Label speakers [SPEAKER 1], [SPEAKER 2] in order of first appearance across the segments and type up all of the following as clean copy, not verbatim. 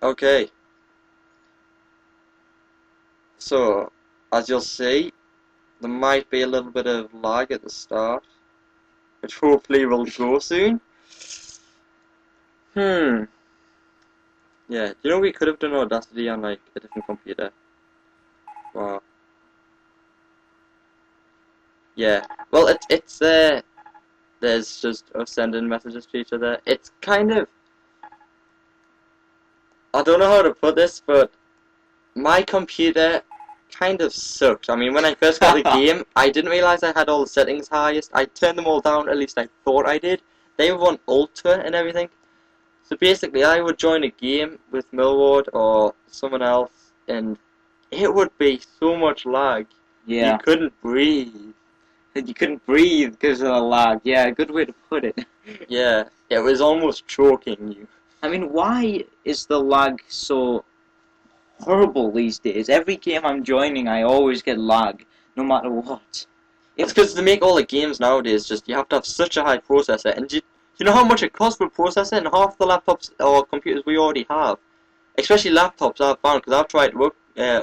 [SPEAKER 1] Okay, so as you'll see, there might be a little bit of lag at the start, which hopefully will go soon. Hmm. Yeah, you know we could have done Audacity on like a different computer. Wow. Yeah. Well, it's there. There's just us sending messages to each other. It's kind of, I don't know how to put this, but my computer kind of sucked. I mean, when I first got the game, I didn't realize I had all the settings highest. I turned them all down, at least I thought I did. They were on Ultra and everything. So basically, I would join a game with Millward or someone else, and it would be so much lag. You
[SPEAKER 2] Yeah,
[SPEAKER 1] couldn't breathe.
[SPEAKER 2] you couldn't breathe because of the lag. Yeah, good way to put it.
[SPEAKER 1] Yeah, it was almost choking you.
[SPEAKER 2] I mean, why is the lag so horrible these days? Every game I'm joining, I always get lag, no matter what.
[SPEAKER 1] It's because to make all the games nowadays, just you have to have such a high processor, and you know how much it costs for a processor, and half the laptops or computers we already have, especially laptops I've found, because I've tried to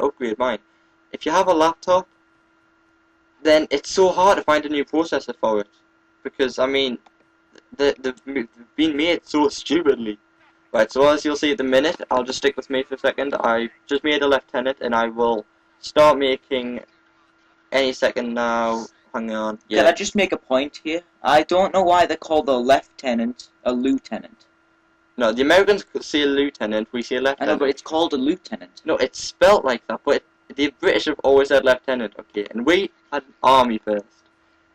[SPEAKER 1] upgrade mine. If you have a laptop, then it's so hard to find a new processor for it, because I mean, they've been made so stupidly. Right, so as you'll see at the minute, I'll just stick with me for a second. I just made a lieutenant, and I will start making any second now. Hang on,
[SPEAKER 2] Can I
[SPEAKER 1] yeah.
[SPEAKER 2] just make a point here? I don't know why they call the lieutenant a lieutenant.
[SPEAKER 1] No, the Americans say lieutenant, we say
[SPEAKER 2] I know,
[SPEAKER 1] lieutenant.
[SPEAKER 2] but it's called a lieutenant.
[SPEAKER 1] No, it's spelt like that, but the British have always said lieutenant, okay, and we had army first.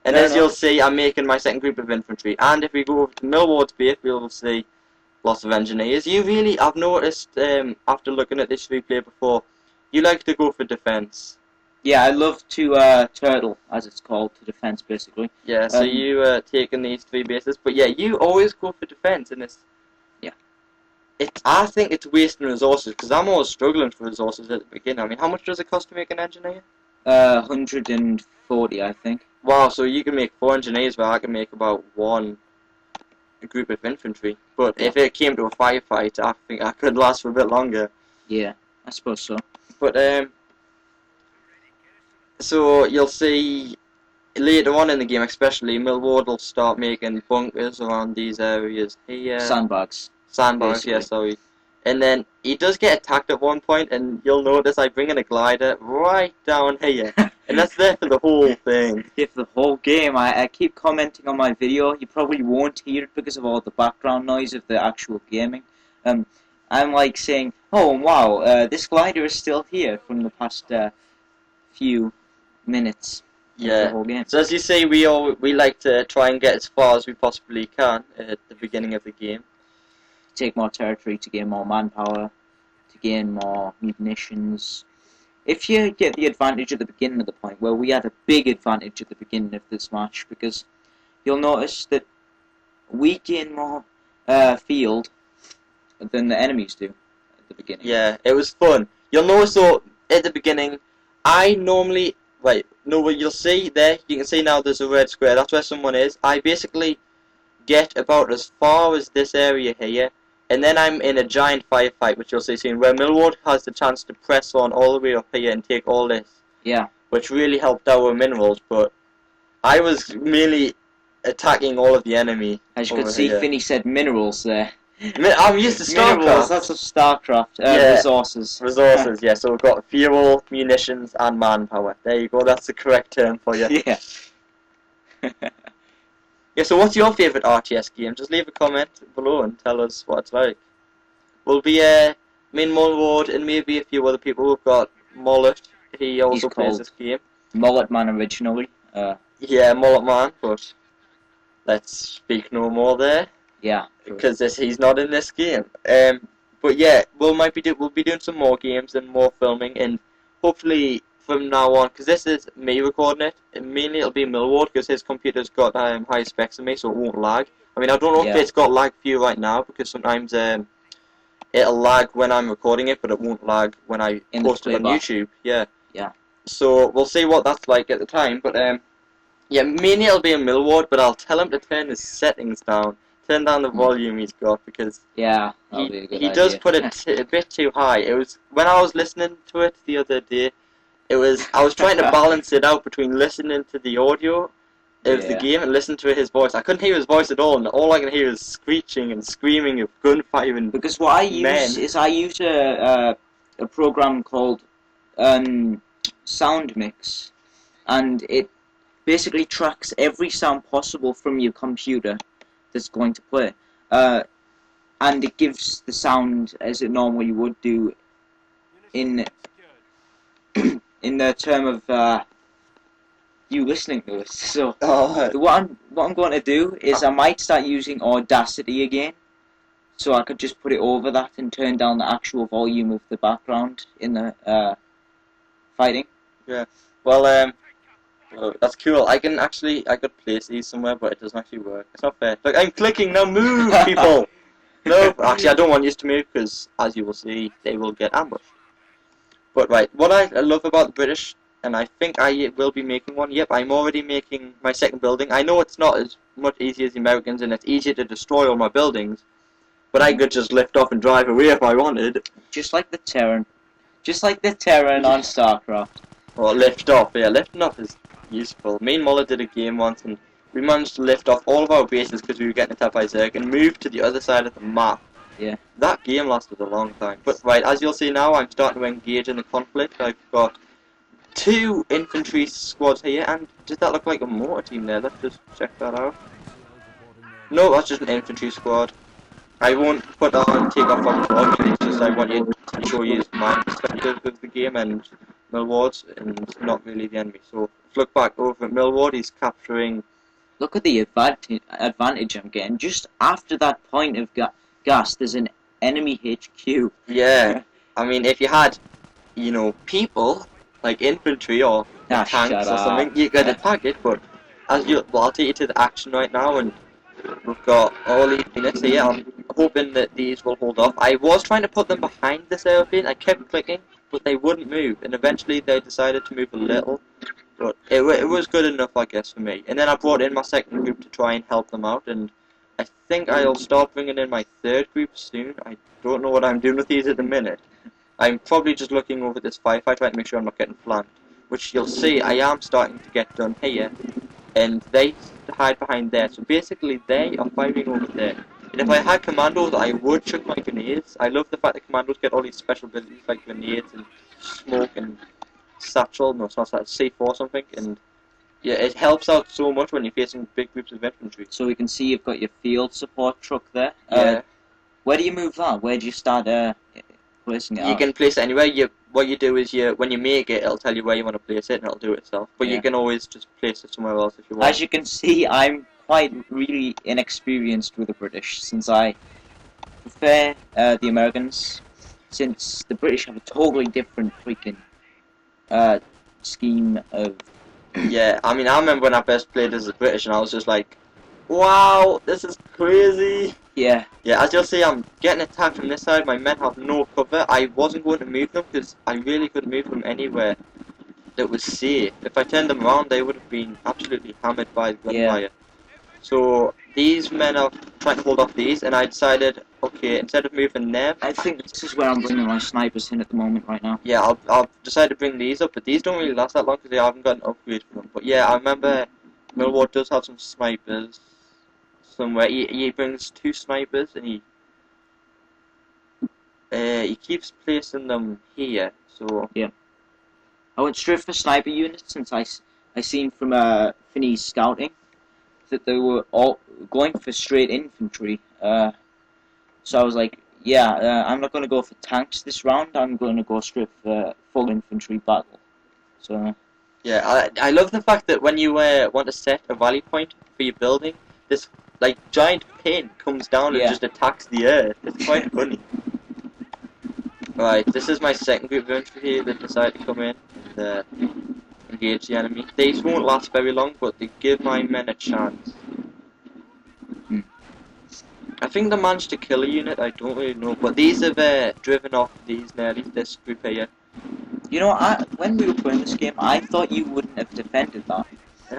[SPEAKER 1] And
[SPEAKER 2] Fair
[SPEAKER 1] as you'll
[SPEAKER 2] enough.
[SPEAKER 1] see, I'm making my second group of infantry, and if we go over to Millward's base, we'll see lots of engineers. You really, I've noticed, after looking at this replay before, you like to go for defence.
[SPEAKER 2] Yeah, I love to turtle, as it's called, to defense basically.
[SPEAKER 1] Yeah, so you taking these three bases, but yeah, you always go for defence in this.
[SPEAKER 2] Yeah.
[SPEAKER 1] I think it's wasting resources, because I'm always struggling for resources at the beginning. I mean, how much does it cost to make an engineer?
[SPEAKER 2] 140, I think.
[SPEAKER 1] Wow, so you can make 4 engineers, where I can make about one group of infantry. But
[SPEAKER 2] Yeah.
[SPEAKER 1] if it came to a firefight, I think I could last for a bit longer.
[SPEAKER 2] Yeah, I suppose so.
[SPEAKER 1] But so you'll see later on in the game, especially Millward will start making bunkers around these areas here.
[SPEAKER 2] Sandbags.
[SPEAKER 1] Sandbars, yeah,
[SPEAKER 2] basically.
[SPEAKER 1] sorry. And then he does get attacked at one point, and you'll notice I bring in a glider right down here, and that's there for the whole thing.
[SPEAKER 2] Yeah, for the whole game. I keep commenting on my video. You probably won't hear it because of all the background noise of the actual gaming. I'm like saying, oh wow, this glider is still here from the past few minutes of the
[SPEAKER 1] Yeah.
[SPEAKER 2] whole game.
[SPEAKER 1] So as you see, we like to try and get as far as we possibly can at the beginning of the game.
[SPEAKER 2] Take more territory to gain more manpower, to gain more munitions. If you get the advantage at the beginning of the point, well, we had a big advantage at the beginning of this match, because you'll notice that we gain more field than the enemies do at the beginning.
[SPEAKER 1] Yeah, it was fun. You'll notice though, at the beginning, I normally, right, no, what you'll see there, you can see now there's a red square, that's where someone is. I basically get about as far as this area here, and then I'm in a giant firefight, which you'll see soon, where Millward has the chance to press on all the way up here and take all this.
[SPEAKER 2] Yeah.
[SPEAKER 1] Which really helped our minerals, but I was merely attacking all of the enemy.
[SPEAKER 2] As you could see,
[SPEAKER 1] here.
[SPEAKER 2] Finney said minerals there.
[SPEAKER 1] I'm used to StarCraft.
[SPEAKER 2] Minerals, that's of StarCraft.
[SPEAKER 1] Yeah.
[SPEAKER 2] Resources.
[SPEAKER 1] Resources, yeah, so we've got fuel, munitions, and manpower. There you go, that's the correct term for you.
[SPEAKER 2] Yeah.
[SPEAKER 1] Yeah, so what's your favourite RTS game? Just leave a comment below and tell us what it's like. We'll be, me and Mulward and maybe a few other people. We've got Mullet, he also plays this game.
[SPEAKER 2] Mullet Man originally.
[SPEAKER 1] Yeah, Mullet Man, but let's speak no more there.
[SPEAKER 2] Yeah.
[SPEAKER 1] Because he's not in this game. But yeah, we'll be doing some more games and more filming, and hopefully from now on, because this is me recording it, and mainly it'll be Millward because his computer's got higher specs than me, so it won't lag. I mean, I don't know if it's got lag for you right now, because sometimes it'll lag when I'm recording it, but it won't lag when I post it on YouTube. Yeah.
[SPEAKER 2] Yeah.
[SPEAKER 1] So we'll see what that's like at the time, but yeah, mainly it'll be in Millward, but I'll tell him to turn his settings down. turn down the volume he's got because
[SPEAKER 2] Yeah, that'll be a good
[SPEAKER 1] he
[SPEAKER 2] idea.
[SPEAKER 1] does put it a bit too high. It was when I was listening to it the other day. I was trying to balance it out between listening to the audio of the game and listening to his voice. I couldn't hear his voice at all, and all I can hear is screeching and screaming of gunfire and
[SPEAKER 2] Because what I
[SPEAKER 1] men.
[SPEAKER 2] use is a program called Sound Mix, and it basically tracks every sound possible from your computer that's going to play, and it gives the sound as it normally would do in in the term of you listening to it. So what I'm going to do is I might start using Audacity again, so I could just put it over that and turn down the actual volume of the background in the fighting.
[SPEAKER 1] Yeah. Well, oh, that's cool. I could place these somewhere, but it doesn't actually work. It's not fair. Look, I'm clicking now. Move, people. No, actually, I don't want you to move because, as you will see, they will get ambushed. But right, what I love about the British, and I think I will be making one. Yep, I'm already making my second building. I know it's not as much easy as the Americans, and it's easier to destroy all my buildings. But I could just lift off and drive away if I wanted.
[SPEAKER 2] Just like the Terran. Just like the Terran on StarCraft.
[SPEAKER 1] Well, lift off, yeah, lifting off is useful. Me and Muller did a game once, and we managed to lift off all of our bases because we were getting attacked by Zerg and move to the other side of the map.
[SPEAKER 2] Yeah.
[SPEAKER 1] That game lasted a long time. But right, as you'll see now, I'm starting to engage in the conflict. I've got 2 infantry squads here, and does that look like a mortar team there? Let's just check that out. No, that's just an infantry squad. I won't put on take off on the vlog, it's just I want you to show you my perspective of the game and Millward's, and not really the enemy. So look back over at Millward, he's capturing.
[SPEAKER 2] Look at the advantage I'm getting. Just after that point of gas, there's an enemy HQ.
[SPEAKER 1] Yeah, I mean, if you had, you know, people like infantry or tanks or something, you could attack it. But well, I'll take you to the action right now, and we've got all these units here. I'm hoping that these will hold off. I was trying to put them behind this airplane. I kept clicking, but they wouldn't move, and eventually they decided to move a little. But it was good enough, I guess, for me. And then I brought in my second group to try and help them out, and I think I'll start bringing in my third group soon. I don't know what I'm doing with these at the minute. I'm probably just looking over this firefight, trying to make sure I'm not getting flanked, which you'll see I am starting to get done here, and they hide behind there. So basically they are firing over there. And if I had commandos, I would chuck my grenades. I love the fact that commandos get all these special abilities like grenades and smoke and satchel, no, it's not satchel, C4 or something, and yeah, it helps out so much when you're facing big groups of infantry.
[SPEAKER 2] So we can see you've got your field support truck there.
[SPEAKER 1] Yeah.
[SPEAKER 2] Where do you move that? Where do you start placing it
[SPEAKER 1] You
[SPEAKER 2] out?
[SPEAKER 1] can place it anywhere. What you do is when you make it, it'll tell you where you want to place it, and it'll do it itself. But you can always just place it somewhere else if you want.
[SPEAKER 2] As you can see, I'm quite really inexperienced with the British, since I prefer the Americans, since the British have a totally different freaking scheme of...
[SPEAKER 1] Yeah, I mean, I remember when I first played as the British, and I was just like, wow, this is crazy.
[SPEAKER 2] Yeah.
[SPEAKER 1] Yeah, as you'll see, I'm getting attacked from this side. My men have no cover. I wasn't going to move them because I really couldn't move them anywhere that was safe. If I turned them around, they would have been absolutely hammered by the gunfire. Yeah. So these men are trying to hold off these, and I decided, okay, instead of moving them,
[SPEAKER 2] I think this is where I'm bringing my snipers in at the moment right now.
[SPEAKER 1] Yeah, I'll decide to bring these up, but these don't really last that long because I haven't got an upgrade for them. But yeah, I remember Millward does have some snipers somewhere. He brings 2 snipers, and he keeps placing them here. So
[SPEAKER 2] yeah, I went straight for sniper units since I seen from Finney's scouting that they were all going for straight infantry. So I was like, yeah, I'm not going to go for tanks this round. I'm going to go straight for full infantry battle. So
[SPEAKER 1] yeah, I love the fact that when you want to set a rally point for your building, this like giant pin comes down and just attacks the earth. It's quite funny. Right, this is my second group of infantry here that decide to come in and engage the enemy. These won't last very long, but they give my men a chance. I think they managed to kill a unit, I don't really know, but these have driven off these nearly, this group here.
[SPEAKER 2] You know, when we were playing this game, I thought you wouldn't have defended that.